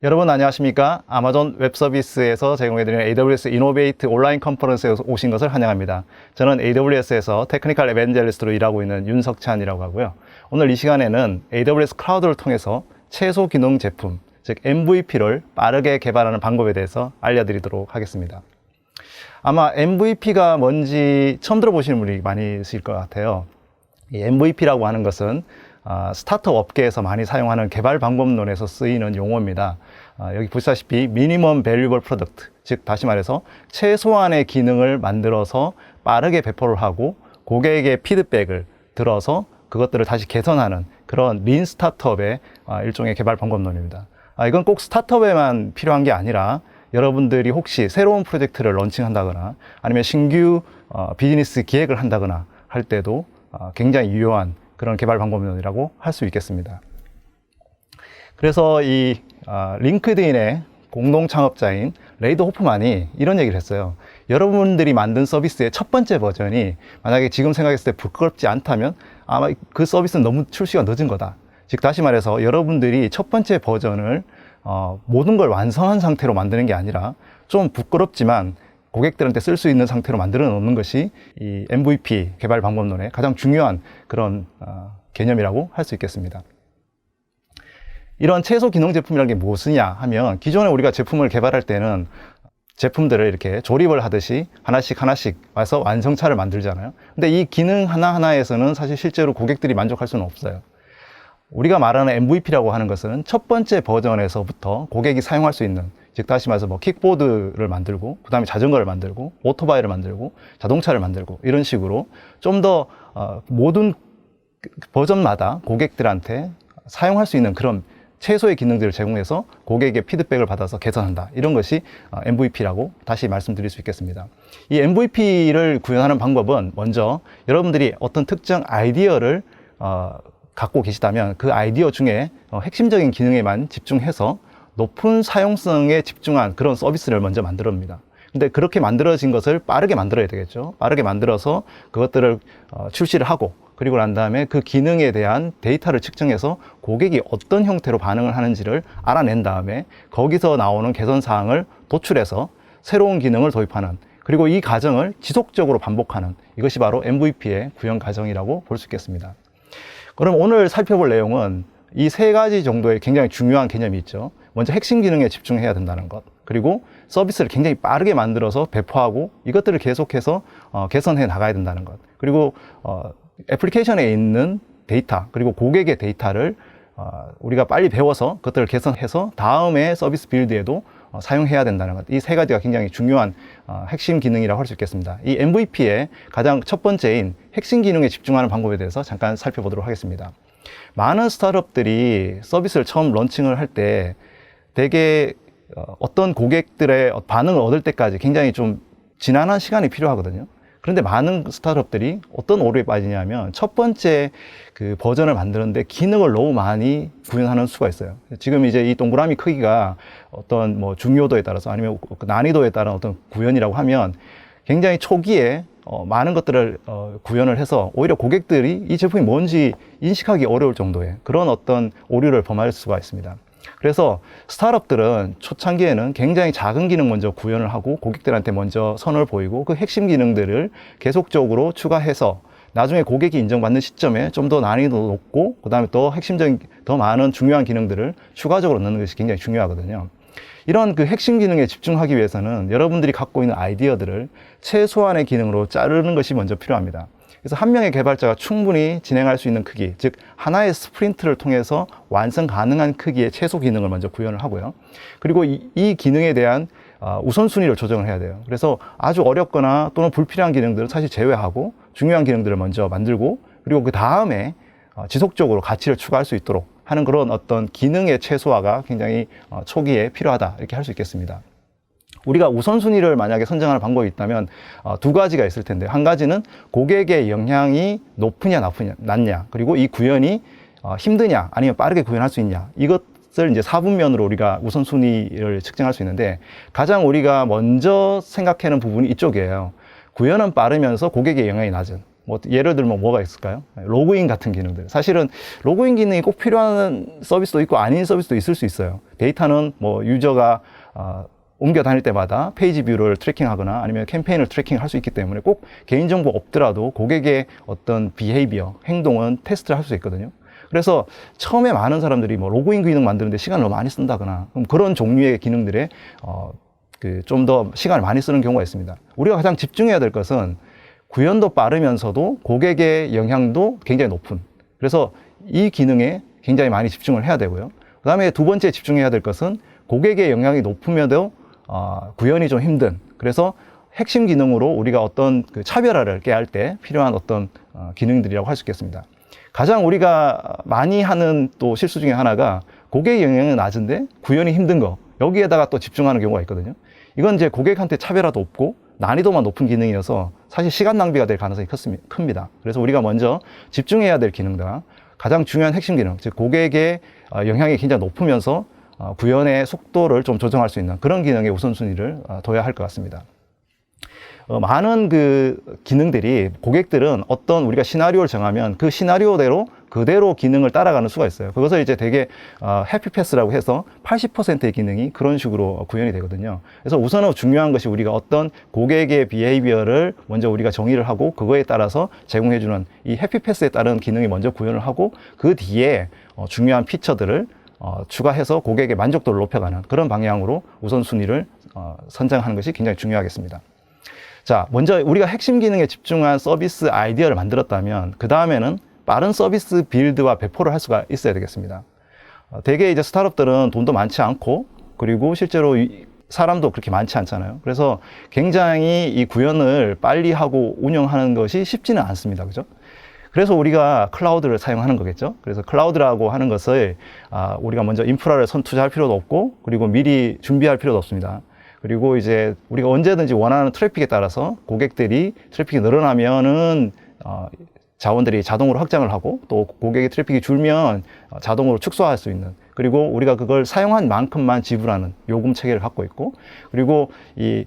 여러분 안녕하십니까? 아마존 웹서비스에서 제공해드리는 AWS 이노베이트 온라인 컨퍼런스에 오신 것을 환영합니다. 저는 AWS에서 테크니컬 에반젤리스트로 일하고 있는 윤석찬이라고 하고요. 오늘 이 시간에는 AWS 클라우드를 통해서 최소 기능 제품, 즉 MVP를 빠르게 개발하는 방법에 대해서 알려드리도록 하겠습니다. 아마 MVP가 뭔지 처음 들어보시는 분이 많이 있을 것 같아요. 이 MVP라고 하는 것은 스타트업 업계에서 많이 사용하는 개발 방법론에서 쓰이는 용어입니다. 여기 보시다시피 미니멈 밸류얼 프로덕트, 즉 다시 말해서 최소한의 기능을 만들어서 빠르게 배포를 하고 고객에게 피드백을 들어서 그것들을 다시 개선하는 그런 린 스타트업의 일종의 개발 방법론입니다. 이건 꼭 스타트업에만 필요한 게 아니라 여러분들이 혹시 새로운 프로젝트를 런칭한다거나 아니면 신규 비즈니스 기획을 한다거나 할 때도 굉장히 유효한 그런 개발 방법론이라고 할 수 있겠습니다. 그래서 이 링크드인의 공동 창업자인 레이더 호프만이 이런 얘기를 했어요. 여러분들이 만든 서비스의 첫 번째 버전이 만약에 지금 생각했을 때 부끄럽지 않다면 아마 그 서비스는 너무 출시가 늦은 거다. 즉 다시 말해서 여러분들이 첫 번째 버전을 모든 걸 완성한 상태로 만드는 게 아니라 좀 부끄럽지만 고객들한테 쓸 수 있는 상태로 만들어 놓는 것이 이 MVP 개발 방법론의 가장 중요한 그런 개념이라고 할 수 있겠습니다. 이런 최소 기능 제품이라는 게 무엇이냐 하면 기존에 우리가 제품을 개발할 때는 제품들을 이렇게 조립을 하듯이 하나씩 와서 완성차를 만들잖아요. 근데 이 기능 하나하나에서는 사실 실제로 고객들이 만족할 수는 없어요. 우리가 말하는 MVP라고 하는 것은 첫 번째 버전에서부터 고객이 사용할 수 있는, 즉 다시 말해서 뭐 킥보드를 만들고 그 다음에 자전거를 만들고 오토바이를 만들고 자동차를 만들고 이런 식으로 좀 더 모든 버전마다 고객들한테 사용할 수 있는 그런 최소의 기능들을 제공해서 고객의 피드백을 받아서 개선한다. 이런 것이 MVP라고 다시 말씀드릴 수 있겠습니다. 이 MVP를 구현하는 방법은 먼저 여러분들이 어떤 특정 아이디어를 갖고 계시다면 그 아이디어 중에 핵심적인 기능에만 집중해서 높은 사용성에 집중한 그런 서비스를 먼저 만들어냅니다. 근데 그렇게 만들어진 것을 빠르게 만들어야 되겠죠. 빠르게 만들어서 그것들을 출시를 하고 그리고 난 다음에 그 기능에 대한 데이터를 측정해서 고객이 어떤 형태로 반응을 하는지를 알아낸 다음에 거기서 나오는 개선 사항을 도출해서 새로운 기능을 도입하는, 그리고 이 과정을 지속적으로 반복하는, 이것이 바로 MVP의 구현 과정이라고 볼 수 있겠습니다. 그럼 오늘 살펴볼 내용은 이 세 가지 정도의 굉장히 중요한 개념이 있죠. 먼저 핵심 기능에 집중해야 된다는 것, 그리고 서비스를 굉장히 빠르게 만들어서 배포하고 이것들을 계속해서 개선해 나가야 된다는 것, 그리고 애플리케이션에 있는 데이터 그리고 고객의 데이터를 우리가 빨리 배워서 그것들을 개선해서 다음에 서비스 빌드에도 사용해야 된다는 것, 이 세 가지가 굉장히 중요한 핵심 기능이라고 할 수 있겠습니다. 이 MVP의 가장 첫 번째인 핵심 기능에 집중하는 방법에 대해서 잠깐 살펴보도록 하겠습니다. 많은 스타트업들이 서비스를 처음 런칭을 할 때 되게 어떤 고객들의 반응을 얻을 때까지 굉장히 좀 지난한 시간이 필요하거든요. 그런데 많은 스타트업들이 어떤 오류에 빠지냐면 첫 번째 그 버전을 만드는데 기능을 너무 많이 구현하는 수가 있어요. 지금 이제 이 동그라미 크기가 어떤 뭐 중요도에 따라서 아니면 난이도에 따른 어떤 구현이라고 하면 굉장히 초기에 많은 것들을 구현을 해서 오히려 고객들이 이 제품이 뭔지 인식하기 어려울 정도의 그런 어떤 오류를 범할 수가 있습니다. 그래서 스타트업들은 초창기에는 굉장히 작은 기능 먼저 구현을 하고 고객들한테 먼저 선을 보이고 그 핵심 기능들을 계속적으로 추가해서 나중에 고객이 인정받는 시점에 좀 더 난이도 높고 그 다음에 더 핵심적인 더 많은 중요한 기능들을 추가적으로 넣는 것이 굉장히 중요하거든요. 이런 그 핵심 기능에 집중하기 위해서는 여러분들이 갖고 있는 아이디어들을 최소한의 기능으로 자르는 것이 먼저 필요합니다. 그래서 한 명의 개발자가 충분히 진행할 수 있는 크기, 즉 하나의 스프린트를 통해서 완성 가능한 크기의 최소 기능을 먼저 구현을 하고요. 그리고 이 기능에 대한 우선순위를 조정을 해야 돼요. 그래서 아주 어렵거나 또는 불필요한 기능들은 사실 제외하고 중요한 기능들을 먼저 만들고 그리고 그 다음에 지속적으로 가치를 추가할 수 있도록 하는 그런 어떤 기능의 최소화가 굉장히 초기에 필요하다, 이렇게 할 수 있겠습니다. 우리가 우선순위를 만약에 선정하는 방법이 있다면 두 가지가 있을 텐데, 한 가지는 고객의 영향이 높으냐 낮냐, 그리고 이 구현이 힘드냐 아니면 빠르게 구현할 수 있냐, 이것을 이제 사분면으로 우리가 우선순위를 측정할 수 있는데 가장 우리가 먼저 생각하는 부분이 이쪽이에요. 구현은 빠르면서 고객의 영향이 낮은, 뭐 예를 들면 뭐가 있을까요? 로그인 같은 기능들. 사실은 로그인 기능이 꼭 필요한 서비스도 있고 아닌 서비스도 있을 수 있어요. 데이터는 뭐 유저가 옮겨 다닐 때마다 페이지 뷰를 트래킹하거나 아니면 캠페인을 트래킹할 수 있기 때문에 꼭 개인정보 없더라도 고객의 어떤 비헤이비어, 행동은 테스트를 할 수 있거든요. 그래서 처음에 많은 사람들이 뭐 로그인 기능 만드는데 시간을 너무 많이 쓴다거나 그런 종류의 기능들에 좀 더 시간을 많이 쓰는 경우가 있습니다. 우리가 가장 집중해야 될 것은 구현도 빠르면서도 고객의 영향도 굉장히 높은, 그래서 이 기능에 굉장히 많이 집중을 해야 되고요. 그 다음에 두 번째 집중해야 될 것은 고객의 영향이 높으면도 구현이 좀 힘든, 그래서 핵심 기능으로 우리가 어떤 차별화를 깨할 때 필요한 어떤 기능들이라고 할 수 있겠습니다. 가장 우리가 많이 하는 또 실수 중에 하나가 고객의 영향은 낮은데 구현이 힘든 거, 여기에다가 또 집중하는 경우가 있거든요. 이건 이제 고객한테 차별화도 없고 난이도만 높은 기능이어서 사실 시간 낭비가 될 가능성이 큽니다. 그래서 우리가 먼저 집중해야 될 기능들, 가장 중요한 핵심 기능, 즉 고객의 영향이 굉장히 높으면서 구현의 속도를 좀 조정할 수 있는 그런 기능에 우선순위를 둬야 할 것 같습니다. 많은 기능들이 고객들은 어떤 우리가 시나리오를 정하면 그 시나리오대로 그대로 기능을 따라가는 수가 있어요. 그것을 이제 되게 해피패스라고 해서 80%의 기능이 그런 식으로 구현이 되거든요. 그래서 우선은 중요한 것이 우리가 어떤 고객의 비헤이비어를 먼저 우리가 정의를 하고 그거에 따라서 제공해주는 이 해피패스에 따른 기능이 먼저 구현을 하고 그 뒤에 중요한 피처들을 추가해서 고객의 만족도를 높여가는 그런 방향으로 우선순위를 선정하는 것이 굉장히 중요하겠습니다. 자, 먼저 우리가 핵심 기능에 집중한 서비스 아이디어를 만들었다면 그 다음에는 빠른 서비스 빌드와 배포를 할 수가 있어야 되겠습니다. 대개 이제 스타트업들은 돈도 많지 않고 그리고 실제로 사람도 그렇게 많지 않잖아요. 그래서 굉장히 이 구현을 빨리 하고 운영하는 것이 쉽지는 않습니다. 그죠? 그래서 우리가 클라우드를 사용하는 거겠죠. 그래서 클라우드라고 하는 것을 우리가 먼저 인프라를 투자할 필요도 없고 그리고 미리 준비할 필요도 없습니다. 그리고 이제 우리가 언제든지 원하는 트래픽에 따라서 고객들이 트래픽이 늘어나면은 자원들이 자동으로 확장을 하고 또 고객의 트래픽이 줄면 자동으로 축소할 수 있는, 그리고 우리가 그걸 사용한 만큼만 지불하는 요금 체계를 갖고 있고, 그리고 이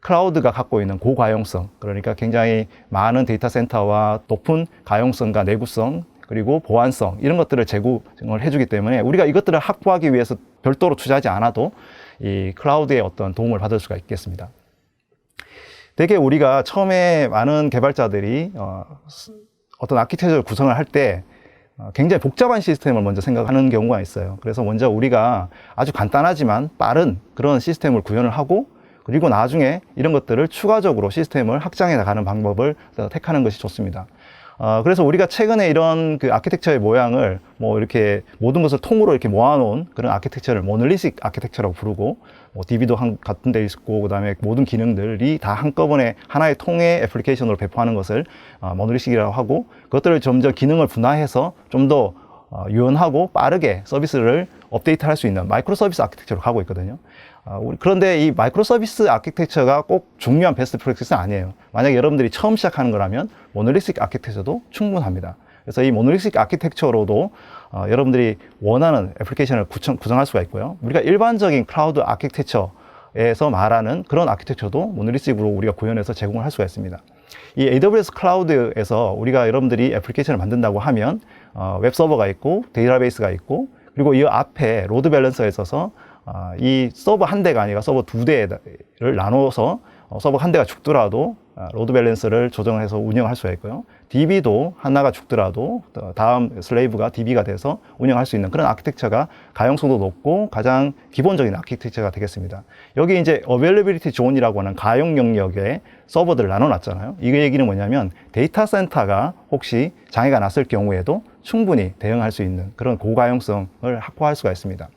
클라우드가 갖고 있는 고가용성, 그러니까 굉장히 많은 데이터 센터와 높은 가용성과 내구성 그리고 보안성 이런 것들을 제공을 해주기 때문에 우리가 이것들을 확보하기 위해서 별도로 투자하지 않아도 이 클라우드의 어떤 도움을 받을 수가 있겠습니다. 되게 우리가 처음에 많은 개발자들이 어떤 아키텍처를 구성을 할 때 굉장히 복잡한 시스템을 먼저 생각하는 경우가 있어요. 그래서 먼저 우리가 아주 간단하지만 빠른 그런 시스템을 구현을 하고 그리고 나중에 이런 것들을 추가적으로 시스템을 확장해 나가는 방법을 택하는 것이 좋습니다. 그래서 우리가 최근에 이런 아키텍처의 모양을 뭐 이렇게 모든 것을 통으로 이렇게 모아놓은 그런 아키텍처를 모놀리식 아키텍처라고 부르고, 뭐 DB도 같은 데 있고, 그 다음에 모든 기능들이 다 한꺼번에 하나의 통의 애플리케이션으로 배포하는 것을 모놀리식이라고 하고, 그것들을 점점 기능을 분화해서 좀 더 유연하고 빠르게 서비스를 업데이트할 수 있는 마이크로 서비스 아키텍처로 가고 있거든요. 그런데 이 마이크로 서비스 아키텍처가 꼭 중요한 베스트 프랙티스는 아니에요. 만약에 여러분들이 처음 시작하는 거라면 모놀리틱 아키텍처도 충분합니다. 그래서 이 모놀리틱 아키텍처로도 여러분들이 원하는 애플리케이션을 구성할 수가 있고요. 우리가 일반적인 클라우드 아키텍처에서 말하는 그런 아키텍처도 모놀리틱으로 우리가 구현해서 제공을 할 수가 있습니다. 이 AWS 클라우드에서 우리가 여러분들이 애플리케이션을 만든다고 하면 웹서버가 있고 데이터베이스가 있고, 그리고 이 앞에 로드 밸런서에 있어서 이 서버 한 대가 아니라 서버 두 대를 나눠서 서버 한 대가 죽더라도 로드 밸런스를 조정해서 운영할 수가 있고요. DB도 하나가 죽더라도 다음 슬레이브가 DB가 돼서 운영할 수 있는 그런 아키텍처가 가용성도 높고 가장 기본적인 아키텍처가 되겠습니다. 여기 이제 어베일러빌리티 존이라고 하는 가용 영역에 서버들을 나눠놨잖아요. 이 얘기는 뭐냐면 데이터 센터가 혹시 장애가 났을 경우에도 충분히 대응할 수 있는 그런 고가용성을 확보할 수가 있습니다.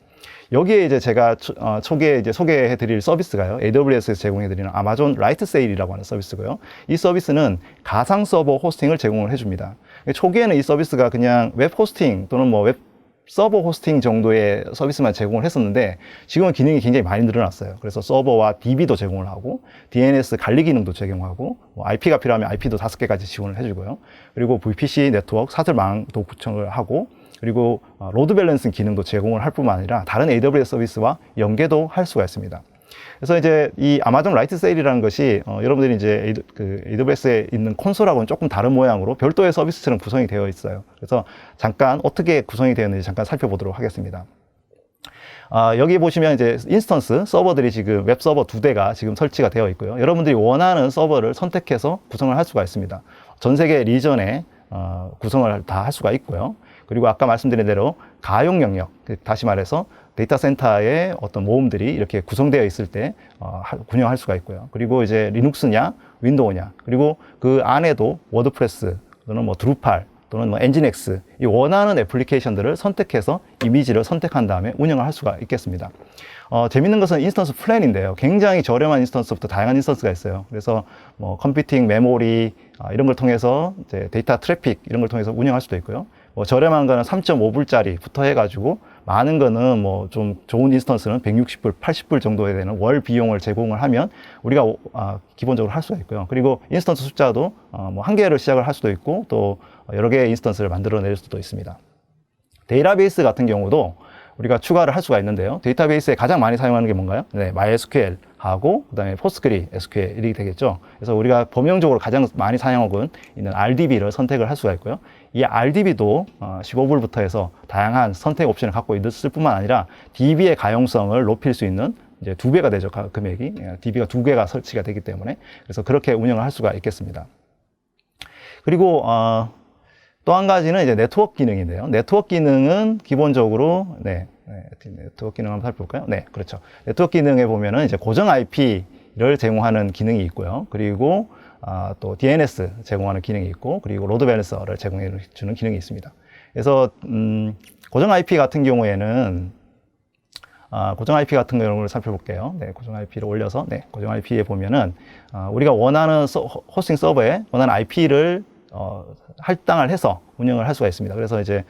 여기에 이제 제가 초기에 이제 소개해 드릴 서비스가요, AWS에서 제공해 드리는 아마존 라이트 세일이라고 하는 서비스고요. 이 서비스는 가상 서버 호스팅을 제공을 해 줍니다. 초기에는 이 서비스가 그냥 웹 호스팅 또는 뭐 웹 서버 호스팅 정도의 서비스만 제공을 했었는데 지금은 기능이 굉장히 많이 늘어났어요. 그래서 서버와 DB도 제공을 하고 DNS 관리 기능도 제공하고 뭐 IP가 필요하면 IP도 5개까지 지원을 해주고요. 그리고 VPC 네트워크 사설망도 구축을 하고, 그리고 로드 밸런싱 기능도 제공을 할 뿐만 아니라 다른 AWS 서비스와 연계도 할 수가 있습니다. 그래서 이제 이 아마존 라이트 세일이라는 것이 여러분들이 이제 AWS에 있는 콘솔하고는 조금 다른 모양으로 별도의 서비스처럼 구성이 되어 있어요. 그래서 잠깐 어떻게 구성이 되어 있는지 잠깐 살펴보도록 하겠습니다. 여기 보시면 이제 인스턴스 서버들이 지금 웹 서버 2대가 지금 설치가 되어 있고요. 여러분들이 원하는 서버를 선택해서 구성을 할 수가 있습니다. 전 세계 리전에 구성을 다 할 수가 있고요. 그리고 아까 말씀드린 대로 가용 영역, 다시 말해서 데이터 센터의 어떤 모음들이 이렇게 구성되어 있을 때 운영할 수가 있고요. 그리고 이제 리눅스냐, 윈도우냐, 그리고 그 안에도 워드프레스 또는 뭐 드루팔 또는 뭐 엔진엑스, 이 원하는 애플리케이션들을 선택해서 이미지를 선택한 다음에 운영을 할 수가 있겠습니다. 재밌는 것은 인스턴스 플랜인데요. 굉장히 저렴한 인스턴스부터 다양한 인스턴스가 있어요. 그래서 뭐 컴퓨팅, 메모리 이런 걸 통해서 이제 데이터 트래픽 이런 걸 통해서 운영할 수도 있고요. 뭐 저렴한 거는 3.5불짜리부터 해가지고 많은 거는 뭐 좀 좋은 인스턴스는 160불, 80불 정도에 되는 월 비용을 제공을 하면 우리가 기본적으로 할 수가 있고요. 그리고 인스턴스 숫자도 뭐 한 개를 시작을 할 수도 있고 또 여러 개의 인스턴스를 만들어낼 수도 있습니다. 데이터베이스 같은 경우도 우리가 추가를 할 수가 있는데요. 데이터베이스에 가장 많이 사용하는 게 뭔가요? 네, MySQL 하고 그다음에 PostgreSQL이 되겠죠. 그래서 우리가 범용적으로 가장 많이 사용하고 있는 RDB를 선택을 할 수가 있고요. 이 RDB도 15불부터 해서 다양한 선택 옵션을 갖고 있을 뿐만 아니라 DB의 가용성을 높일 수 있는 이제 2배가 되죠. 금액이. DB가 2개가 설치가 되기 때문에. 그래서 그렇게 운영을 할 수가 있겠습니다. 그리고 또 한 가지는 이제 네트워크 기능인데요. 네트워크 기능은 기본적으로 네트워크 기능 한번 살펴볼까요? 네, 그렇죠. 네트워크 기능에 보면은 이제 고정 IP를 제공하는 기능이 있고요. 그리고 또 DNS 제공하는 기능이 있고, 그리고 로드 밸런서를 제공해 주는 기능이 있습니다. 그래서 고정 IP 같은 경우에는 고정 IP 같은 경우를 살펴볼게요. 네, 고정 IP를 올려서 고정 IP에 보면은 우리가 원하는 호스팅 서버에 원하는 IP를 할당을 해서 운영을 할 수가 있습니다. 그래서 이제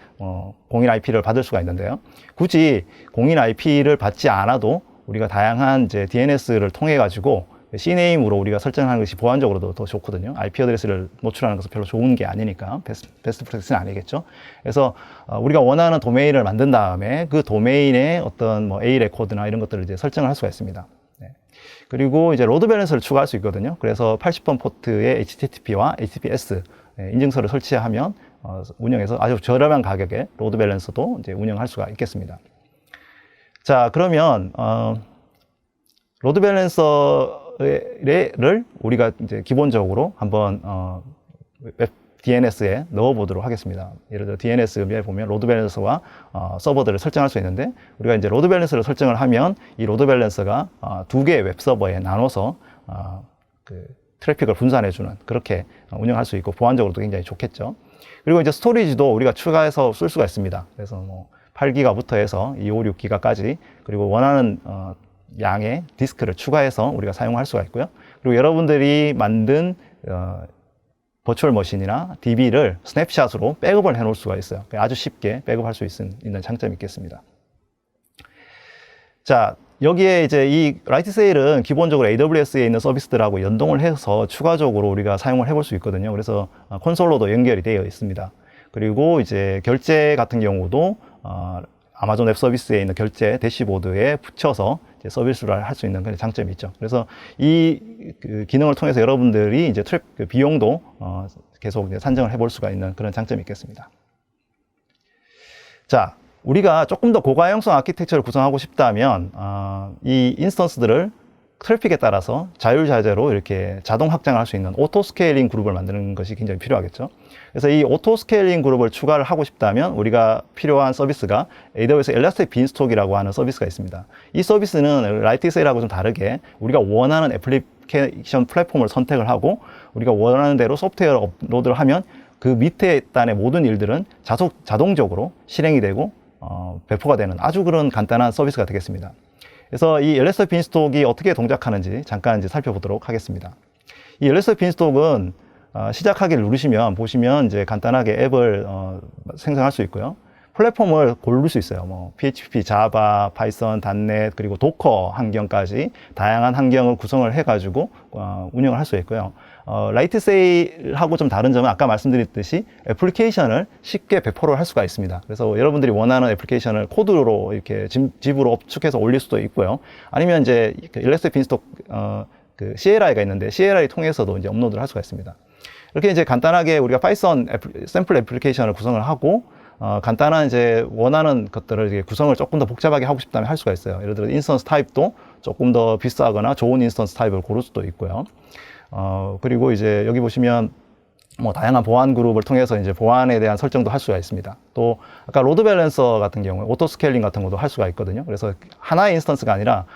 공인 IP를 받을 수가 있는데요. 굳이 공인 IP를 받지 않아도 우리가 다양한 이제 DNS를 통해 가지고 CNAM으로 우리가 설정하는 것이 보안적으로도 더 좋거든요. IP 어드레스를 노출하는 것은 별로 좋은 게 아니니까 베스트 프랙티스는 아니겠죠. 그래서 우리가 원하는 도메인을 만든 다음에 그 도메인에 어떤 뭐 A 레코드나 이런 것들을 이제 설정을 할 수가 있습니다. 그리고 이제 로드 밸런서를 추가할 수 있거든요. 그래서 80번 포트에 HTTP와 HTTPS 인증서를 설치하면 운영해서 아주 저렴한 가격에 로드 밸런서도 이제 운영할 수가 있겠습니다. 자, 그러면 로드 밸런서를 우리가 이제 기본적으로 한번 웹 DNS에 넣어 보도록 하겠습니다. 예를 들어 DNS에 보면 로드 밸런서와 서버들을 설정할 수 있는데, 우리가 이제 로드 밸런서를 설정을 하면 이 로드 밸런서가 2개의 웹 서버에 나눠서 트래픽을 분산해 주는, 그렇게 운영할 수 있고 보안적으로도 굉장히 좋겠죠. 그리고 이제 스토리지도 우리가 추가해서 쓸 수가 있습니다. 그래서 뭐 8기가부터 해서 256기가까지, 그리고 원하는 양의 디스크를 추가해서 우리가 사용할 수가 있고요. 그리고 여러분들이 만든 버추얼 머신이나 DB를 스냅샷으로 백업을 해 놓을 수가 있어요. 아주 쉽게 백업할 수 있는 장점이 있겠습니다. 자, 여기에 이제 이 라이트 세일은 기본적으로 AWS에 있는 서비스들하고 연동을 해서 추가적으로 우리가 사용을 해볼 수 있거든요. 그래서 콘솔로도 연결이 되어 있습니다. 그리고 이제 결제 같은 경우도 아마존 웹 서비스에 있는 결제 대시보드에 붙여서 이제 서비스를 할 수 있는 그런 장점이 있죠. 그래서 이 기능을 통해서 여러분들이 이제 비용도 계속 이제 산정을 해볼 수가 있는 그런 장점이 있겠습니다. 자, 우리가 조금 더 고가용성 아키텍처를 구성하고 싶다면 이 인스턴스들을 트래픽에 따라서 자율자재로 이렇게 자동 확장을 할 수 있는 오토 스케일링 그룹을 만드는 것이 굉장히 필요하겠죠. 그래서 이 오토 스케일링 그룹을 추가를 하고 싶다면 우리가 필요한 서비스가 AWS 엘라스틱 빈스톡이라고 하는 서비스가 있습니다. 이 서비스는 라이트세일하고 좀 다르게 우리가 원하는 애플리케이션 플랫폼을 선택을 하고 우리가 원하는 대로 소프트웨어를 업로드를 하면 그 밑에 단의 모든 일들은 자동적으로 실행이 되고 배포가 되는 아주 그런 간단한 서비스가 되겠습니다. 그래서 이 엘라스틱 빈스톡이 어떻게 동작하는지 잠깐 이제 살펴보도록 하겠습니다. 이 엘라스틱 빈스톡은 시작하기를 누르시면 보시면 이제 간단하게 앱을 생성할 수 있고요. 플랫폼을 고를 수 있어요. 뭐 PHP, 자바, 파이썬, 닷넷, 그리고 도커 환경까지 다양한 환경을 구성을 해가지고 운영을 할 수 있고요. 라이트 세일하고 좀 다른 점은 아까 말씀드렸듯이 애플리케이션을 쉽게 배포를 할 수가 있습니다. 그래서 여러분들이 원하는 애플리케이션을 코드로 이렇게 집으로 업축해서 올릴 수도 있고요. 아니면 이제 일러스트 빈스톡 그 CLI가 있는데 CLI 통해서도 이제 업로드를 할 수가 있습니다. 이렇게 이제 간단하게 우리가 파이썬 샘플 애플리케이션을 구성을 하고 간단한 이제 원하는 것들을 이제 구성을 조금 더 복잡하게 하고 싶다면 할 수가 있어요. 예를 들어 인스턴스 타입도 조금 더 비싸거나 좋은 인스턴스 타입을 고를 수도 있고요. 그리고 이제 여기 보시면 뭐 다양한 보안 그룹을 통해서 이제 보안에 대한 설정도 할 수가 있습니다. 또 아까 로드 밸런서 같은 경우에 오토 스케일링 같은 것도 할 수가 있거든요. 그래서 하나의 인스턴스가 아니라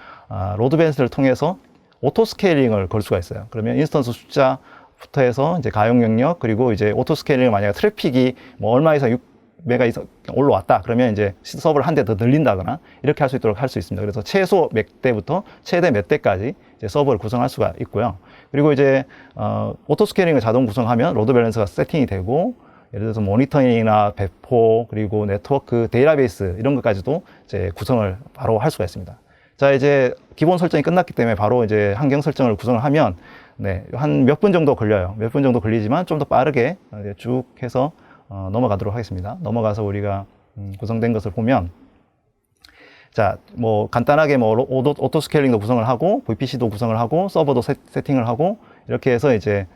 로드 밸런스를 통해서 오토 스케일링을 걸 수가 있어요. 그러면 인스턴스 숫자부터 해서 이제 가용 영역 그리고 이제 오토 스케일링을 만약에 트래픽이 뭐 얼마 이상 6메가 이상 올라왔다 그러면 이제 서버를 한 대 더 늘린다거나 이렇게 할 수 있도록 할 수 있습니다. 그래서 최소 몇 대부터 최대 몇 대까지 이제 서버를 구성할 수가 있고요. 그리고 이제 오토 스케일링을 자동 구성하면 로드 밸런스가 세팅이 되고 예를 들어서 모니터링이나 배포 그리고 네트워크 데이터베이스 이런 것까지도 이제 구성을 바로 할 수가 있습니다. 자, 이제 기본 설정이 끝났기 때문에 바로 이제 환경 설정을 구성을 하면 네, 한 몇 분 정도 걸려요. 몇 분 정도 걸리지만 좀 더 빠르게 쭉 해서 넘어가도록 하겠습니다. 넘어가서 우리가 구성된 것을 보면 자, 뭐 간단하게 뭐 오토 스케일링도 구성을 하고 VPC도 구성을 하고 서버도 세팅을 하고 이렇게 해서 이제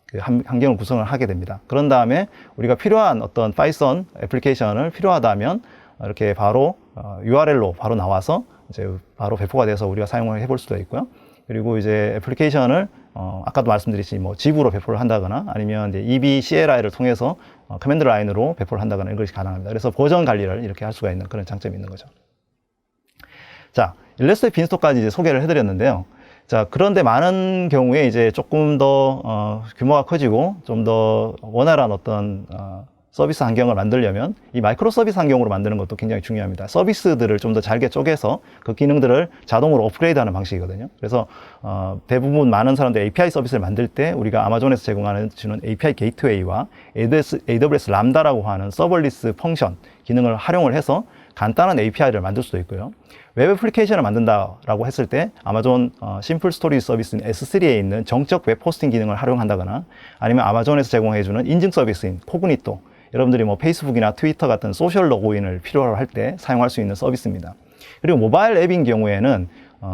그 환경을 구성을 하게 됩니다. 그런 다음에 우리가 필요한 어떤 파이썬 애플리케이션을 필요하다면 이렇게 바로 URL로 바로 나와서 이제 바로 배포가 돼서 우리가 사용을 해볼 수도 있고요. 그리고 이제 애플리케이션을 아까도 말씀드렸듯이 뭐 집으로 배포를 한다거나 아니면 이제 EB CLI를 통해서 커맨드 라인으로 배포를 한다거나 이런 것이 가능합니다. 그래서 버전 관리를 이렇게 할 수가 있는 그런 장점이 있는 거죠. 자, 일러스트 빈스톡까지 이제 소개를 해드렸는데요. 자, 그런데 많은 경우에 이제 조금 더 규모가 커지고 좀 더 원활한 어떤 서비스 환경을 만들려면 이 마이크로 서비스 환경으로 만드는 것도 굉장히 중요합니다. 서비스들을 좀 더 잘게 쪼개서 그 기능들을 자동으로 업그레이드하는 방식이거든요. 그래서 대부분 많은 사람들 API 서비스를 만들 때 우리가 아마존에서 주는 API 게이트웨이와 AWS 람다라고 하는 서벌리스 펑션 기능을 활용을 해서 간단한 API를 만들 수도 있고요. 웹 애플리케이션을 만든다라고 했을 때 아마존 심플 스토리지 서비스인 S3에 있는 정적 웹 호스팅 기능을 활용한다거나 아니면 아마존에서 제공해주는 인증 서비스인 코그니토, 여러분들이 뭐 페이스북이나 트위터 같은 소셜 로그인을 필요로 할 때 사용할 수 있는 서비스입니다. 그리고 모바일 앱인 경우에는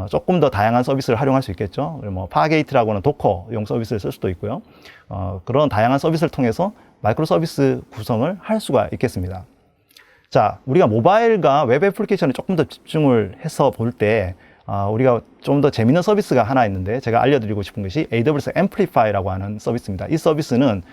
조금 더 다양한 서비스를 활용할 수 있겠죠. 그리고 뭐 파게이트라고 하는 도커용 서비스를 쓸 수도 있고요. 그런 다양한 서비스를 통해서 마이크로 서비스 구성을 할 수가 있겠습니다. 자, 우리가 모바일과 웹 애플리케이션에 조금 더 집중을 해서 볼 때 우리가 좀 더 재밌는 서비스가 하나 있는데 제가 알려드리고 싶은 것이 AWS Amplify라고 하는 서비스입니다. 이 서비스는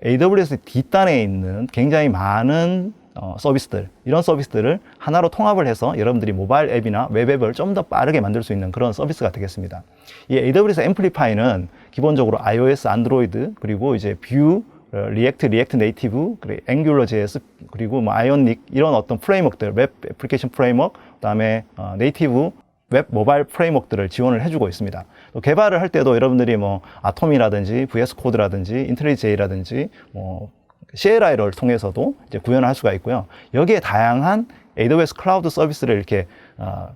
AWS 뒷단에 있는 굉장히 많은 서비스들, 이런 서비스들을 하나로 통합을 해서 여러분들이 모바일 앱이나 웹 앱을 좀 더 빠르게 만들 수 있는 그런 서비스가 되겠습니다. 이 AWS Amplify는 기본적으로 iOS, 안드로이드, 그리고 이제 뷰, 리액트 네이티브, 그리고 앵귤러 JS, 그리고 뭐 아이오닉 이런 어떤 프레임워크들, 웹 애플리케이션 프레임워크, 그다음에 네이티브 웹 모바일 프레임워크들을 지원을 해주고 있습니다. 또 개발을 할 때도 여러분들이 뭐 아톰이라든지 VS 코드라든지 인텔리제이라든지 뭐 CLI를 통해서도 이제 구현을 할 수가 있고요. 여기에 다양한 AWS 클라우드 서비스를 이렇게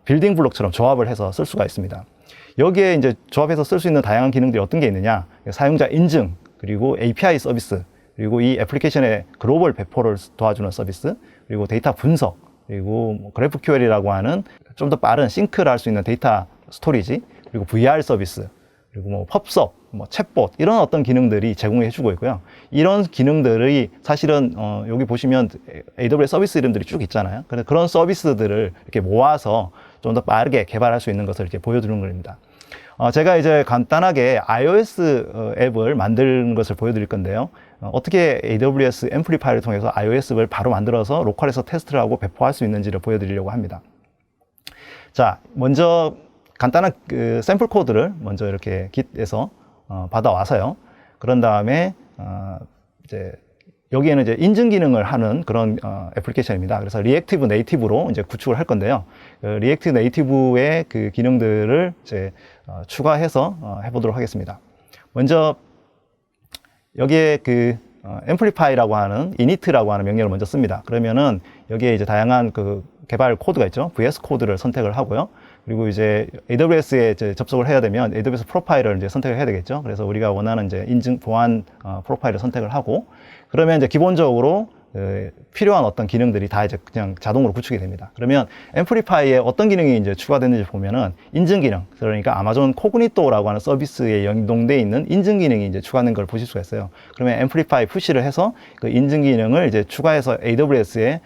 빌딩 블록처럼 조합을 해서 쓸 수가 있습니다. 여기에 이제 조합해서 쓸 수 있는 다양한 기능들이 어떤 게 있느냐? 사용자 인증, 그리고 API 서비스, 그리고 이 애플리케이션의 글로벌 배포를 도와주는 서비스, 그리고 데이터 분석, 그리고 뭐 GraphQL이라고 하는 좀 더 빠른 싱크를 할 수 있는 데이터 스토리지, 그리고 VR 서비스, 그리고 뭐 펍섭, 뭐 챗봇 이런 어떤 기능들이 제공해 주고 있고요. 이런 기능들이 사실은 여기 보시면 AWS 서비스 이름들이 쭉 있잖아요. 그런 서비스들을 이렇게 모아서 좀 더 빠르게 개발할 수 있는 것을 이렇게 보여드리는 겁니다. 제가 이제 간단하게 iOS 앱을 만드는 것을 보여드릴 건데요. 어떻게 AWS 앰플리파이를 통해서 iOS 앱을 바로 만들어서 로컬에서 테스트를 하고 배포할 수 있는지를 보여드리려고 합니다. 자, 먼저 간단한 그 샘플 코드를 먼저 이렇게 Git에서 받아와서요. 그런 다음에 이제 여기에는 이제 인증 기능을 하는 그런 애플리케이션입니다. 그래서 리액티브 네이티브로 이제 구축을 할 건데요. 리액티브 네이티브의 그 기능들을 이제 추가해서 해보도록 하겠습니다. 먼저 여기에 앰플리파이라고 하는 init라고 하는 명령을 먼저 씁니다. 그러면은 여기에 이제 다양한 그 개발 코드가 있죠. VS 코드를 선택을 하고요. 그리고 이제 AWS에 이제 접속을 해야 되면 AWS 프로파일을 이제 선택을 해야 되겠죠. 그래서 우리가 원하는 이제 인증 보안 프로파일을 선택을 하고, 그러면 이제 기본적으로 필요한 어떤 기능들이 다 이제 그냥 자동으로 구축이 됩니다. 그러면 앰플리파이에 어떤 기능이 이제 추가됐는지 보면은 인증 기능, 그러니까 아마존 코그니토라고 하는 서비스에 연동되어 있는 인증 기능이 이제 추가된 걸 보실 수가 있어요. 그러면 앰플리파이 푸시를 해서 그 인증 기능을 이제 추가해서 AWS에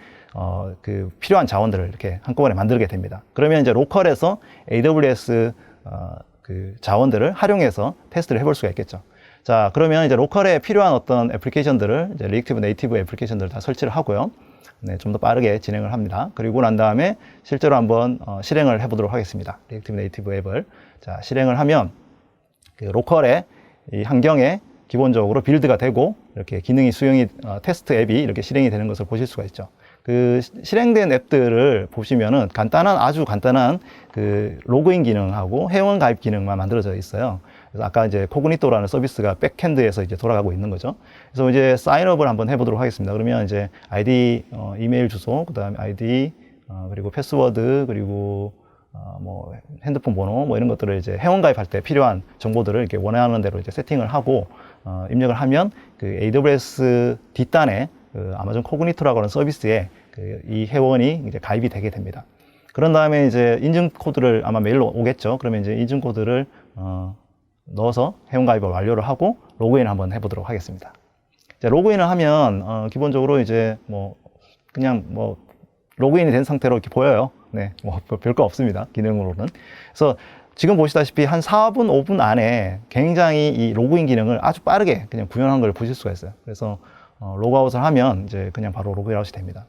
그 필요한 자원들을 이렇게 한꺼번에 만들게 됩니다. 그러면 이제 로컬에서 AWS 그 자원들을 활용해서 테스트를 해볼 수가 있겠죠. 자, 그러면 이제 로컬에 필요한 어떤 애플리케이션들을 이제 리액티브 네이티브 애플리케이션들을 다 설치를 하고요. 네, 좀 더 빠르게 진행을 합니다. 그리고 난 다음에 실제로 한번 실행을 해보도록 하겠습니다. 리액티브 네이티브 앱을 자 실행을 하면 그 로컬의 이 환경에 기본적으로 빌드가 되고 이렇게 기능이 수용이 테스트 앱이 이렇게 실행이 되는 것을 보실 수가 있죠. 그 실행된 앱들을 보시면은 아주 간단한 그 로그인 기능하고 회원 가입 기능만 만들어져 있어요. 그래서 아까 이제 코그니토라는 서비스가 백핸드에서 이제 돌아가고 있는 거죠. 그래서 이제 사인업을 한번 해보도록 하겠습니다. 그러면 이제 아이디, 이메일 주소, 그 다음에 아이디, 그리고 패스워드, 그리고 뭐 핸드폰 번호, 뭐 이런 것들을 이제 회원 가입할 때 필요한 정보들을 이렇게 원하는 대로 이제 세팅을 하고 입력을 하면 그 AWS 뒷단에 그 아마존 코그니토라고 하는 서비스에 이 회원이 이제 가입이 되게 됩니다. 그런 다음에 이제 인증 코드를 아마 메일로 오겠죠. 그러면 이제 인증 코드를 넣어서 회원 가입을 완료를 하고 로그인 한번 해보도록 하겠습니다. 자, 로그인을 하면 기본적으로 이제 뭐 그냥 뭐 로그인이 된 상태로 이렇게 보여요. 네, 뭐 별거 없습니다. 기능으로는. 그래서 지금 보시다시피 한 4분, 5분 안에 굉장히 이 로그인 기능을 아주 빠르게 그냥 구현한 걸 보실 수가 있어요. 그래서 로그아웃을 하면 이제 그냥 바로 로그아웃이 됩니다.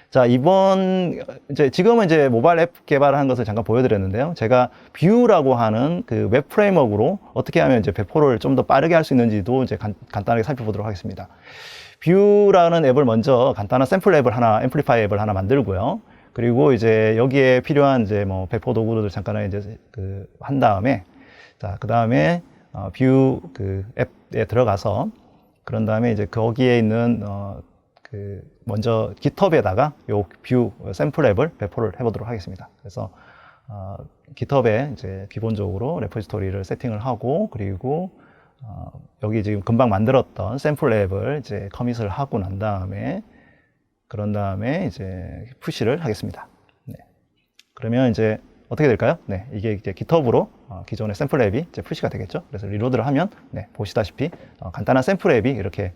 자, 지금은 이제 모바일 앱 개발을 한 것을 잠깐 보여드렸는데요. 제가 뷰라고 하는 그 웹 프레임워크로 어떻게 하면 이제 배포를 좀 더 빠르게 할 수 있는지도 이제 간단하게 살펴보도록 하겠습니다. 뷰라는 앱을 먼저 간단한 샘플 앱을 하나, 앰플리파이 앱을 하나 만들고요. 그리고 이제 여기에 필요한 이제 뭐 배포 도구들을 잠깐 이제 한 다음에, 자, 그 다음에 뷰 그 앱에 들어가서 그런 다음에 이제 거기에 있는 먼저 GitHub에다가 요 뷰 샘플 앱을 배포를 해보도록 하겠습니다. 그래서 GitHub에 이제 기본적으로 레포지토리를 세팅을 하고, 그리고 여기 지금 금방 만들었던 샘플 앱을 이제 커밋을 하고 난 다음에, 그런 다음에 이제 푸시를 하겠습니다. 네. 그러면 이제 어떻게 될까요? 네, 이게 이제 GitHub으로 기존의 샘플 앱이 이제 푸시가 되겠죠. 그래서 리로드를 하면 네, 보시다시피 간단한 샘플 앱이 이렇게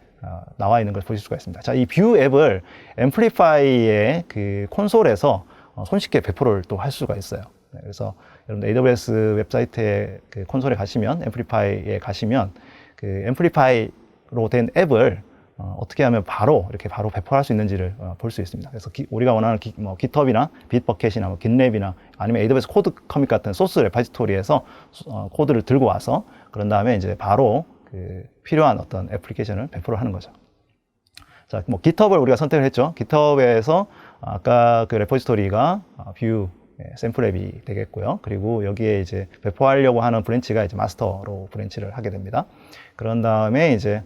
나와 있는 걸 보실 수가 있습니다. 자, 이 뷰 앱을 앰플리파이의 그 콘솔에서 손쉽게 배포를 또 할 수가 있어요. 네, 그래서 여러분들 AWS 웹사이트에 그 콘솔에 가시면, 앰플리파이에 가시면 그 앰플리파이로 된 앱을 어떻게 하면 이렇게 바로 배포할 수 있는지를 볼 수 있습니다. 그래서 우리가 원하는 GitHub이나 빗버켓이나 뭐 깃랩이나 아니면 AWS 코드 커밋 같은 소스 레파지토리에서 코드를 들고 와서 그런 다음에 이제 바로 그 필요한 어떤 애플리케이션을 배포를 하는 거죠. 자, 뭐 GitHub을 우리가 선택을 했죠. GitHub에서 아까 그 레포지토리가 뷰 샘플 앱이 되겠고요. 그리고 여기에 이제 배포하려고 하는 브랜치가 이제 마스터로 브랜치를 하게 됩니다. 그런 다음에 이제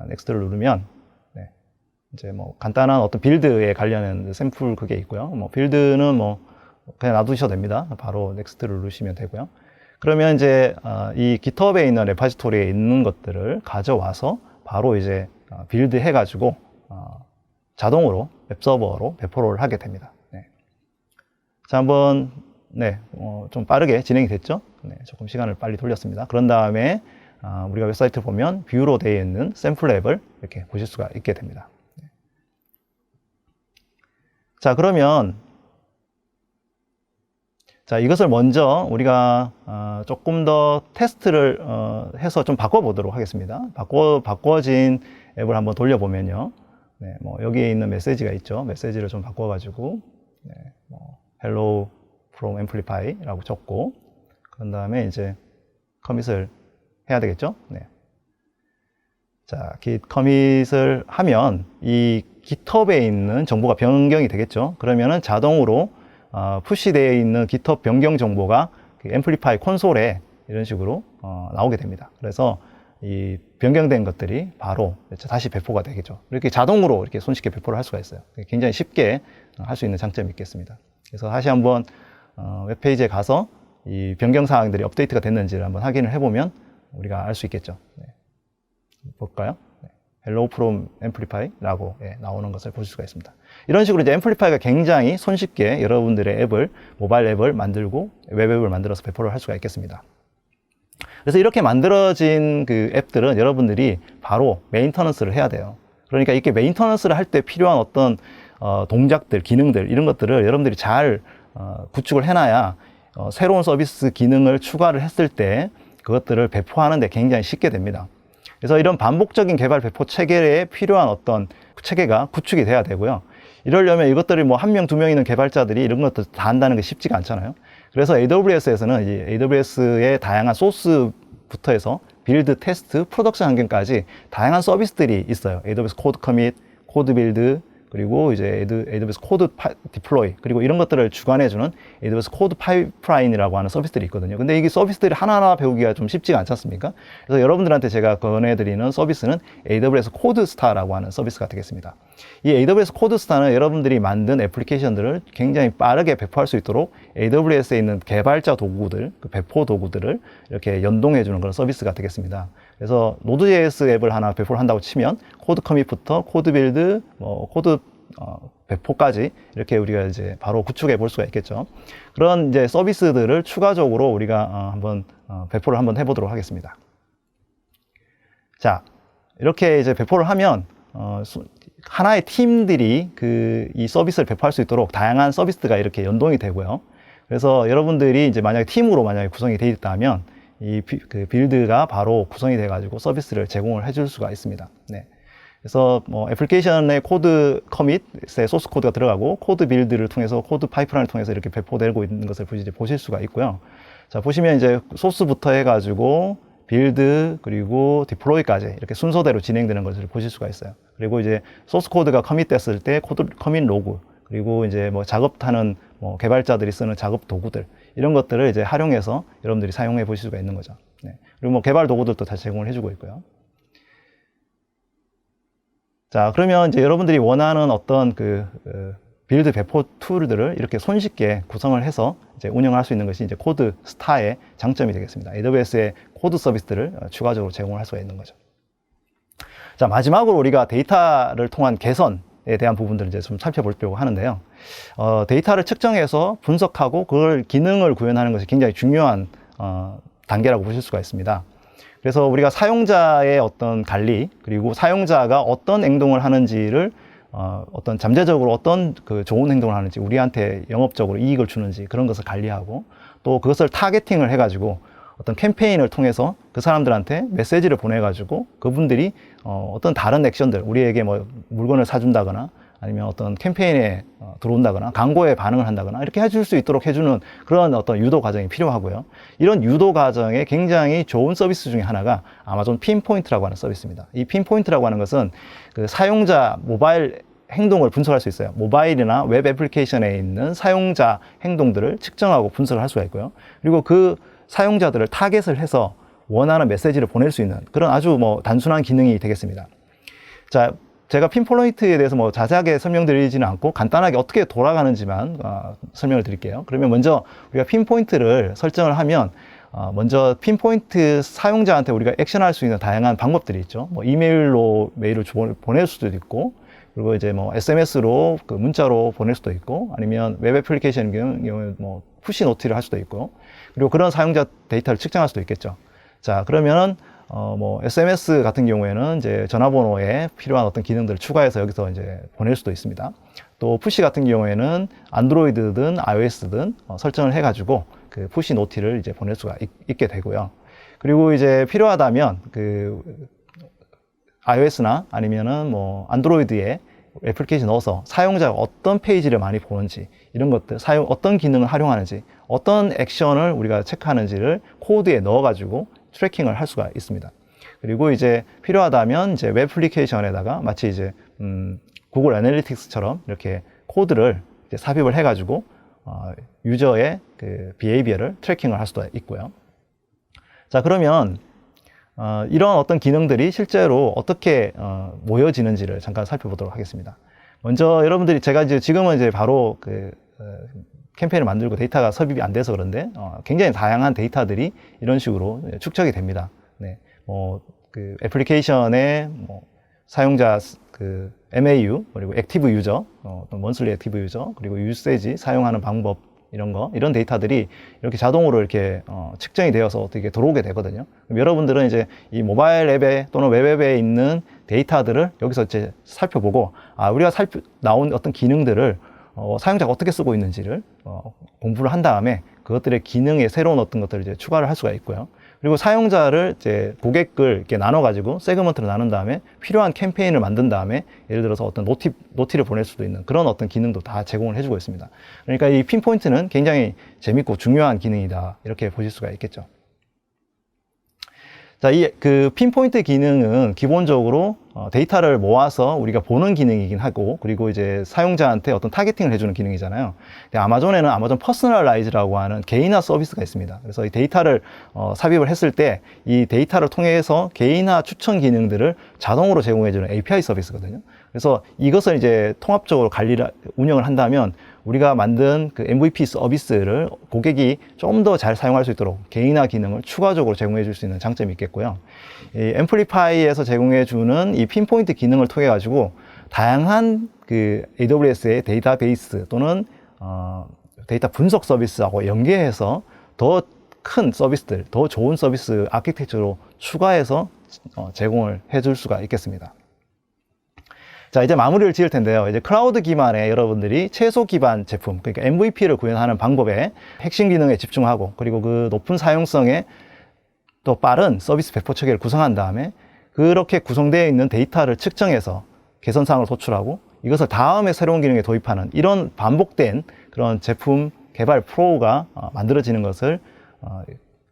넥스트를 누르면 이제 뭐 간단한 어떤 빌드에 관련된 샘플 그게 있고요. 뭐 빌드는 뭐 그냥 놔두셔도 됩니다. 바로 넥스트를 누르시면 되고요. 그러면 이제 이 GitHub에 있는 레파지토리에 있는 것들을 가져와서 바로 이제 빌드 해가지고 자동으로 웹서버로 배포를 하게 됩니다. 네. 자, 한번 좀 빠르게 진행이 됐죠. 네, 조금 시간을 빨리 돌렸습니다. 그런 다음에 우리가 웹사이트 보면 뷰로 되어 있는 샘플 앱을 이렇게 보실 수가 있게 됩니다. 자, 그러면 자, 이것을 먼저 우리가 조금 더 테스트를 해서 좀 바꿔보도록 하겠습니다. 바꿔진 앱을 한번 돌려보면요. 네, 뭐 여기에 있는 메시지가 있죠. 메시지를 좀 바꿔가지고 뭐 Hello from Amplify라고 적고, 그런 다음에 이제 커밋을 해야 되겠죠. 네. 자, git 커밋을 하면 이 GitHub에 있는 정보가 변경이 되겠죠. 그러면은 자동으로 푸시되어 있는 GitHub 변경 정보가 그 앰플리파이 콘솔에 이런 식으로 나오게 됩니다. 그래서 이 변경된 것들이 바로 다시 배포가 되겠죠. 이렇게 자동으로 이렇게 손쉽게 배포를 할 수가 있어요. 굉장히 쉽게 할 수 있는 장점이 있겠습니다. 그래서 다시 한번 웹페이지에 가서 이 변경 사항들이 업데이트가 됐는지를 한번 확인을 해보면 우리가 알 수 있겠죠. 네. 볼까요? 네. Hello from Amplify라고 나오는 것을 보실 수가 있습니다. 이런 식으로 이제 앰플리파이가 굉장히 손쉽게 여러분들의 앱을, 모바일 앱을 만들고 웹 앱을 만들어서 배포를 할 수가 있겠습니다. 그래서 이렇게 만들어진 그 앱들은 여러분들이 바로 메인터넌스를 해야 돼요. 그러니까 이렇게 메인터넌스를 할 때 필요한 어떤 동작들, 기능들 이런 것들을 여러분들이 잘 구축을 해놔야 새로운 서비스 기능을 추가를 했을 때 그것들을 배포하는 데 굉장히 쉽게 됩니다. 그래서 이런 반복적인 개발 배포 체계에 필요한 어떤 체계가 구축이 돼야 되고요. 이러려면 이것들이 뭐 한 명, 두 명 있는 개발자들이 이런 것들 다 한다는 게 쉽지가 않잖아요. 그래서 AWS에서는 이 AWS의 다양한 소스부터 해서 빌드, 테스트, 프로덕션 환경까지 다양한 서비스들이 있어요. AWS 코드 커밋, 코드 빌드, 그리고 이제 AWS 코드 디플로이, 그리고 이런 것들을 주관해주는 AWS 코드 파이프라인이라고 하는 서비스들이 있거든요. 근데 이게 서비스들이 하나하나 배우기가 좀 쉽지가 않지 않습니까? 그래서 여러분들한테 제가 권해드리는 서비스는 AWS 코드스타라고 하는 서비스가 되겠습니다. 이 AWS 코드스타는 여러분들이 만든 애플리케이션들을 굉장히 빠르게 배포할 수 있도록 AWS에 있는 개발자 도구들, 그 배포 도구들을 이렇게 연동해주는 그런 서비스가 되겠습니다. 그래서 Node.js 앱을 하나 배포를 한다고 치면 코드 커밋부터 코드 빌드, 코드 배포까지 이렇게 우리가 이제 바로 구축해 볼 수가 있겠죠. 그런 이제 서비스들을 추가적으로 우리가 한번 배포를 한번 해보도록 하겠습니다. 자, 이렇게 이제 배포를 하면 하나의 팀들이 이 서비스를 배포할 수 있도록 다양한 서비스가 이렇게 연동이 되고요. 그래서 여러분들이 이제 만약에 팀으로 만약에 구성이 되어 있다면 그 빌드가 바로 구성이 돼 가지고 서비스를 제공을 해줄 수가 있습니다. 네. 그래서 뭐 애플리케이션의 코드 커밋에 소스 코드가 들어가고 코드 빌드를 통해서 코드 파이프라인을 통해서 이렇게 배포되고 있는 것을 보실 수가 있고요. 자, 보시면 이제 소스부터 해 가지고 빌드 그리고 디플로이까지 이렇게 순서대로 진행되는 것을 보실 수가 있어요. 그리고 이제 소스 코드가 커밋됐을 때 코드 커밋 로그, 그리고 이제 뭐 작업하는 개발자들이 쓰는 작업 도구들, 이런 것들을 이제 활용해서 여러분들이 사용해 보실 수가 있는 거죠. 네. 그리고 뭐 개발 도구들도 다 제공을 해주고 있고요. 자, 그러면 이제 여러분들이 원하는 어떤 빌드 배포 툴들을 이렇게 손쉽게 구성을 해서 이제 운영할 수 있는 것이 이제 코드 스타의 장점이 되겠습니다. AWS의 코드 서비스들을 추가적으로 제공을 할 수가 있는 거죠. 자, 마지막으로 우리가 데이터를 통한 개선에 대한 부분들을 이제 좀 살펴보려고 하는데요. 데이터를 측정해서 분석하고 그걸 기능을 구현하는 것이 굉장히 중요한 단계라고 보실 수가 있습니다. 그래서 우리가 사용자의 어떤 관리, 그리고 사용자가 어떤 행동을 하는지를 어떤 잠재적으로 어떤 좋은 행동을 하는지, 우리한테 영업적으로 이익을 주는지 그런 것을 관리하고, 또 그것을 타겟팅을 해가지고 어떤 캠페인을 통해서 그 사람들한테 메시지를 보내가지고 그분들이 어떤 다른 액션들, 우리에게 뭐 물건을 사준다거나 아니면 어떤 캠페인에 들어온다거나 광고에 반응을 한다거나 이렇게 해줄 수 있도록 해주는 그런 어떤 유도 과정이 필요하고요. 이런 유도 과정에 굉장히 좋은 서비스 중에 하나가 아마존 핀포인트라고 하는 서비스입니다. 이 핀포인트라고 하는 것은 그 사용자 모바일 행동을 분석할 수 있어요. 모바일이나 웹 애플리케이션에 있는 사용자 행동들을 측정하고 분석을 할 수가 있고요. 그리고 그 사용자들을 타겟을 해서 원하는 메시지를 보낼 수 있는 그런 아주 단순한 기능이 되겠습니다. 자, 제가 핀포인트에 대해서 자세하게 설명드리지는 않고 간단하게 어떻게 돌아가는지만 설명을 드릴게요. 그러면 먼저 우리가 핀포인트를 설정을 하면 먼저 핀포인트 사용자한테 우리가 액션할 수 있는 다양한 방법들이 있죠. 이메일로 메일을 보낼 수도 있고, 그리고 이제 SMS로 문자로 보낼 수도 있고, 아니면 웹 애플리케이션 경우에 푸시 노티를 할 수도 있고, 그리고 그런 사용자 데이터를 측정할 수도 있겠죠. 자, 그러면은 SMS 같은 경우에는 이제 전화번호에 필요한 어떤 기능들을 추가해서 여기서 이제 보낼 수도 있습니다. 또 푸시 같은 경우에는 안드로이드든 iOS든 설정을 해가지고 그 푸시 노티를 이제 보낼 수가 있게 되고요. 그리고 이제 필요하다면 iOS나 아니면은 안드로이드에 애플리케이션 넣어서 사용자가 어떤 페이지를 많이 보는지, 이런 것들, 어떤 기능을 활용하는지, 어떤 액션을 우리가 체크하는지를 코드에 넣어가지고 트래킹을 할 수가 있습니다. 그리고 이제 필요하다면 이제 웹 애플리케이션에다가 마치 이제 구글 애널리틱스처럼 이렇게 코드를 이제 삽입을 해가지고 유저의 비헤이비어를 트래킹을 할 수도 있고요. 자, 그러면 이런 어떤 기능들이 실제로 어떻게 모여지는지를 잠깐 살펴보도록 하겠습니다. 먼저 여러분들이 제가 이제 지금은 이제 바로 캠페인을 만들고 데이터가 섭입이 안 돼서 그런데 굉장히 다양한 데이터들이 이런 식으로 축적이 됩니다. 네, 애플리케이션의 사용자 MAU 그리고 액티브 유저, 또 먼슬리 액티브 유저 그리고 유세지 사용하는 방법 이런 데이터들이 이렇게 자동으로 이렇게 측정이 되어서 어떻게 들어오게 되거든요. 그럼 여러분들은 이제 이 모바일 앱에 또는 웹 앱에 있는 데이터들을 여기서 이제 살펴보고 우리가 나온 어떤 기능들을 사용자가 어떻게 쓰고 있는지를 공부를 한 다음에 그것들의 기능에 새로운 어떤 것들을 이제 추가를 할 수가 있고요. 그리고 사용자를 이제 고객을 이렇게 나눠가지고 세그먼트로 나눈 다음에 필요한 캠페인을 만든 다음에 예를 들어서 어떤 노티를 보낼 수도 있는 그런 어떤 기능도 다 제공을 해주고 있습니다. 그러니까 이 핀포인트는 굉장히 재밌고 중요한 기능이다 이렇게 보실 수가 있겠죠. 자, 핀포인트 기능은 기본적으로 데이터를 모아서 우리가 보는 기능이긴 하고, 그리고 이제 사용자한테 어떤 타겟팅을 해주는 기능이잖아요. 근데 아마존에는 아마존 퍼스널라이즈라고 하는 개인화 서비스가 있습니다. 그래서 이 데이터를 삽입을 했을 때 이 데이터를 통해서 개인화 추천 기능들을 자동으로 제공해주는 API 서비스거든요. 그래서 이것을 이제 통합적으로 운영을 한다면 우리가 만든 MVP 서비스를 고객이 좀 더 잘 사용할 수 있도록 개인화 기능을 추가적으로 제공해 줄 수 있는 장점이 있겠고요. 이 앰플리파이에서 제공해 주는 이 핀포인트 기능을 통해 가지고 다양한 AWS의 데이터베이스 또는 데이터 분석 서비스하고 연계해서 더 큰 서비스들, 더 좋은 서비스 아키텍처로 추가해서 제공을 해 줄 수가 있겠습니다. 자, 이제 마무리를 지을 텐데요. 이제 클라우드 기반의 여러분들이 최소 기반 제품, 그러니까 MVP를 구현하는 방법에 핵심 기능에 집중하고, 그리고 그 높은 사용성에 또 빠른 서비스 배포 체계를 구성한 다음에 그렇게 구성되어 있는 데이터를 측정해서 개선사항을 도출하고 이것을 다음에 새로운 기능에 도입하는 이런 반복된 그런 제품 개발 프로가 만들어지는 것을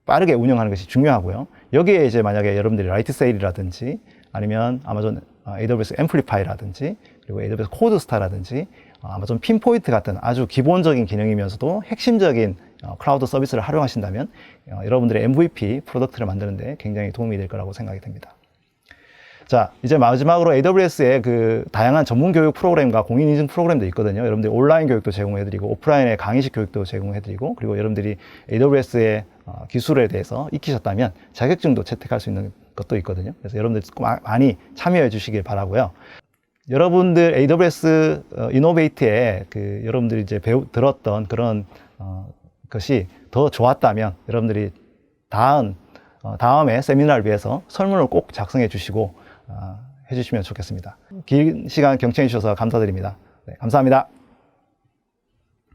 빠르게 운영하는 것이 중요하고요. 여기에 이제 만약에 여러분들이 라이트 세일이라든지 아니면 아마존 AWS 앰플리파이라든지 그리고 AWS 코드스타라든지 아마존 핀포인트 같은 아주 기본적인 기능이면서도 핵심적인 클라우드 서비스를 활용하신다면 여러분들의 MVP 프로덕트를 만드는데 굉장히 도움이 될 거라고 생각이 됩니다. 자, 이제 마지막으로 AWS의 다양한 전문 교육 프로그램과 공인 인증 프로그램도 있거든요. 여러분들이 온라인 교육도 제공해드리고 오프라인의 강의식 교육도 제공해드리고, 그리고 여러분들이 AWS의 기술에 대해서 익히셨다면 자격증도 채택할 수 있는 것도 있거든요. 그래서 여러분들 많이 참여해 주시길 바라고요. 여러분들 AWS 이노베이트에 여러분들이 이제 들었던 그런 것이 더 좋았다면 여러분들이 다음에 세미나를 위해서 설문을 꼭 작성해 주시고 해주시면 좋겠습니다. 긴 시간 경청해 주셔서 감사드립니다. 네, 감사합니다.